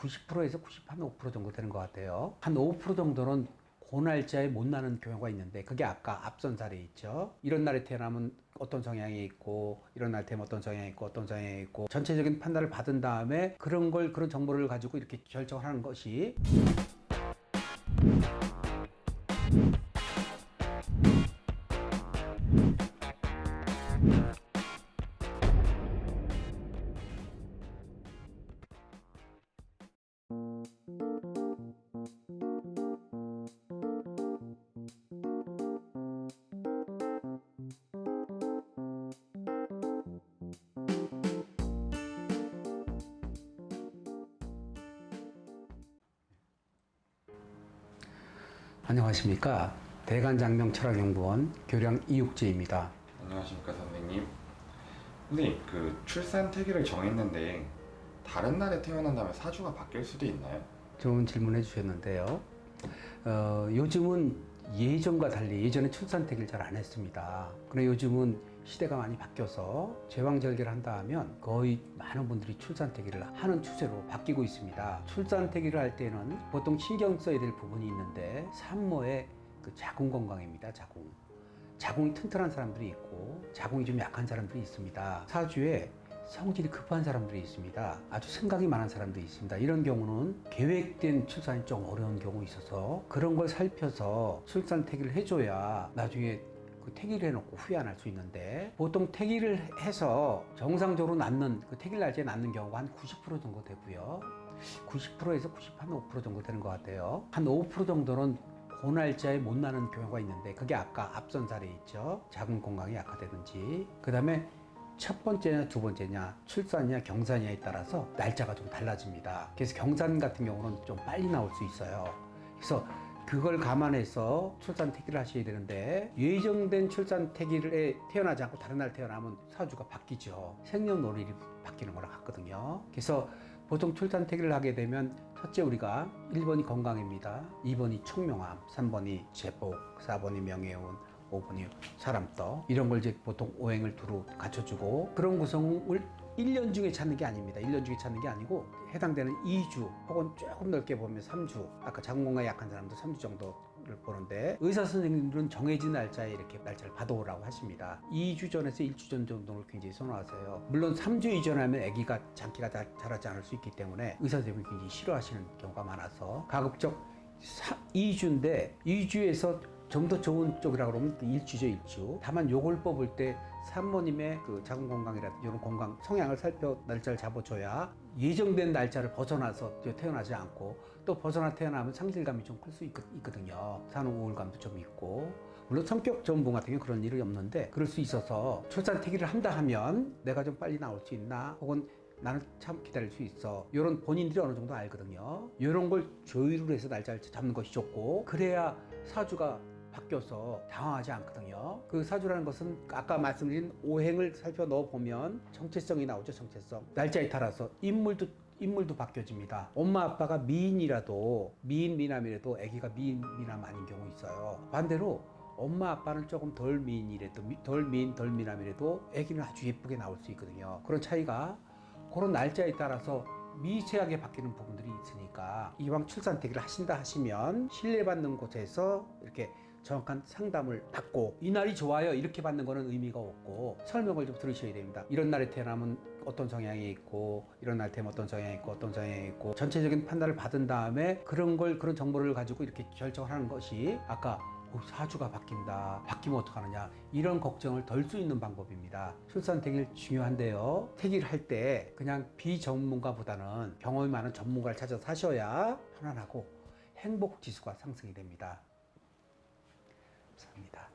90%에서 95% 정도 되는 것 같아요. 한 5% 정도는 그 날짜에 못 나는 경우가 있는데, 그게 아까 앞선 사례 있죠. 이런 날에 태어나면 어떤 성향이 있고, 이런 날 태어나면 어떤 성향이 있고, 어떤 성향이 있고, 전체적인 판단을 받은 다음에 그런 정보를 가지고 이렇게 결정을 하는 것이 안녕하십니까. 대간장명철학연구원 교량 이육재입니다. 안녕하십니까 선생님. 선생님, 그 출산 태기를 정했는데 다른 날에 태어난다면 사주가 바뀔 수도 있나요? 좋은 질문 해주셨는데요. 요즘은 예전과 달리 예전에 출산태기를 잘 안 했습니다. 그런데 요즘은 시대가 많이 바뀌어서 제왕절개를 한다 하면 거의 많은 분들이 출산태기를 하는 추세로 바뀌고 있습니다. 출산태기를 할 때는 보통 신경 써야 될 부분이 있는데 산모의 그 자궁 건강입니다. 자궁이 튼튼한 사람들이 있고 자궁이 좀 약한 사람들이 있습니다. 사주에 성질이 급한 사람들이 있습니다. 아주 생각이 많은 사람들이 있습니다. 이런 경우는 계획된 출산이 좀 어려운 경우 있어서 그런 걸 살펴서 출산 태기를 해줘야 나중에 그 태기를 해놓고 후회 안 할 수 있는데, 보통 태기를 해서 정상적으로 낳는 그 태기 날짜에 낳는 경우가 한 90% 정도 되고요. 90%에서 95% 정도 되는 것 같아요. 한 5% 정도는 그 날짜에 못 나는 경우가 있는데, 그게 아까 앞선 사례 있죠. 자궁 건강이 약화되든지, 그 다음에 첫 번째냐 두 번째냐 출산이냐 경산이냐에 따라서 날짜가 좀 달라집니다. 그래서 경산 같은 경우는 좀 빨리 나올 수 있어요. 그래서 그걸 감안해서 출산 태기를 하셔야 되는데, 예정된 출산 태기를 태어나지 않고 다른 날 태어나면 사주가 바뀌죠. 생년월일이 바뀌는 거랑 같거든요. 그래서 보통 출산 태기를 하게 되면 첫째, 우리가 1번이 건강입니다. 2번이 총명함, 3번이 제복, 4번이 명예운, 5번이 사람떡, 이런 걸 이제 보통 오행을 두루 갖춰주고, 그런 구성을 1년 중에 찾는 게 아닙니다. 1년 중에 찾는 게 아니고 해당되는 2주 혹은 조금 넓게 보면 3주, 아까 자궁 건강이 약한 사람도 3주 정도를 보는데, 의사 선생님들은 정해진 날짜에 이렇게 날짜를 받아오라고 하십니다. 2주 전에서 1주 전 정도를 굉장히 선호하세요. 물론 3주 이전하면 아기가 장기가 다 자라지 않을 수 있기 때문에 의사 선생님이 굉장히 싫어하시는 경우가 많아서 가급적 2주인데 2주에서 좀 더 좋은 쪽이라고 그러면 1주죠, 1주. 다만 요걸 뽑을 때 산모님의 그 자궁 건강이라든지 이런 건강 성향을 살펴 날짜를 잡아줘야 예정된 날짜를 벗어나서 태어나지 않고, 또 태어나면 상실감이 좀 클 수 있거든요. 산후 우울감도 좀 있고, 물론 성격 전문 같은 경우는 그런 일이 없는데, 그럴 수 있어서 출산 태기를 한다 하면 내가 좀 빨리 나올 수 있나, 혹은 나는 참 기다릴 수 있어, 이런 본인들이 어느 정도 알거든요. 이런 걸 조율을 해서 날짜를 잡는 것이 좋고, 그래야 사주가 바뀌어서 당황하지 않거든요. 그 사주라는 것은 아까 말씀드린 오행을 살펴 넣어보면 정체성이 나오죠. 정체성. 날짜에 따라서 인물도 바뀌어집니다. 엄마 아빠가 미남이라도 아기가 미남 아닌 경우 있어요. 반대로 엄마 아빠는 조금 덜 미남이라도 아기는 아주 예쁘게 나올 수 있거든요. 그런 차이가 그런 날짜에 따라서 미세하게 바뀌는 부분들이 있으니까, 이왕 출산 태기를 하신다 하시면 신뢰받는 곳에서 이렇게 정확한 상담을 받고, 이 날이 좋아요 이렇게 받는 거는 의미가 없고 설명을 좀 들으셔야 됩니다. 이런 날에 태어나면 어떤 성향이 있고, 이런 날 태어나면 어떤 성향이 있고, 어떤 성향이 있고, 전체적인 판단을 받은 다음에 그런 정보를 가지고 이렇게 결정을 하는 것이, 아까 사주가 바뀐다, 바뀌면 어떡하느냐, 이런 걱정을 덜 수 있는 방법입니다. 출산 태기를 중요한데요, 태기를 할 때 그냥 비전문가보다는 경험이 많은 전문가를 찾아서 하셔야 편안하고 행복 지수가 상승이 됩니다. 감사합니다.